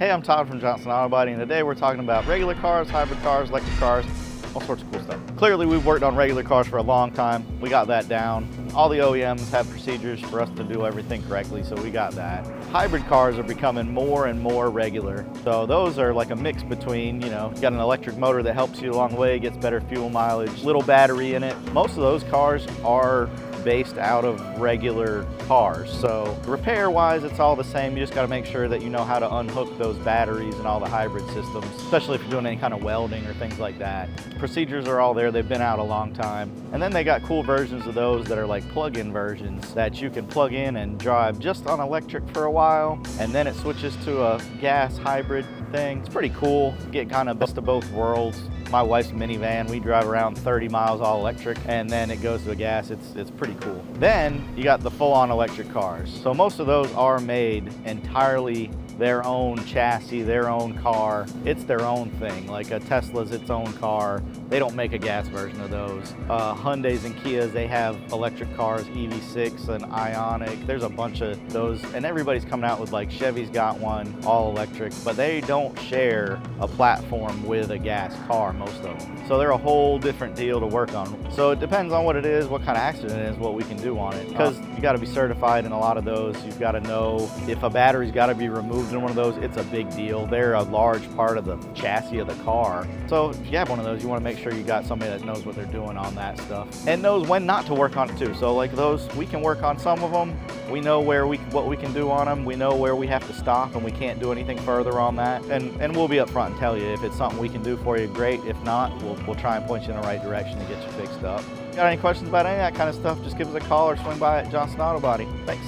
Hey, I'm Todd from Johnson Auto Body, and today we're talking about regular cars, hybrid cars, electric cars, all sorts of cool stuff. Clearly, we've worked on regular cars for a long time. We got that down. All the OEMs have procedures for us to do everything correctly, so we got that. Hybrid cars are becoming more and more regular. So those are like a mix between, you got an electric motor that helps you along the way, gets better fuel mileage, little battery in it. Most of those cars are based out of regular cars. So repair wise, it's all the same. You just got to make sure that you know how to unhook those batteries and all the hybrid systems, especially if you're doing any kind of welding or things like that. Procedures are all there. They've been out a long time. And then they got cool versions of those that are like plug-in versions that you can plug in and drive just on electric for a while. And then it switches to a gas hybrid thing. It's pretty cool. Get kind of best of both worlds. My wife's minivan, we drive around 30 miles all electric, and then it goes to a gas. It's pretty cool. Then you got the full-on electric cars. So most of those are made entirely their own chassis, their own car. It's their own thing. Like a Tesla's its own car. They don't make a gas version of those. Hyundais and Kias, they have electric cars, EV6 and Ioniq. There's a bunch of those, and everybody's coming out with, like, Chevy's got one, all electric, but they don't share a platform with a gas car, most of them. So they're a whole different deal to work on. So it depends on what it is, what kind of accident it is, what we can do on it. Because you got to be certified in a lot of those. You've got to know if a battery's got to be removed in one of those. It's a big deal. They're a large part of the chassis of the car. So if you have one of those, you want to make sure you got somebody that knows what they're doing on that stuff and knows when not to work on it too. So like those, we can work on some of them. We know what we can do on them. We know where we have to stop and we can't do anything further on that. And we'll be upfront and tell you if it's something we can do for you, great. If not, we'll try and point you in the right direction to get you fixed up. Got any questions about any of that kind of stuff, just give us a call or swing by at Johnson Auto Body. Thanks.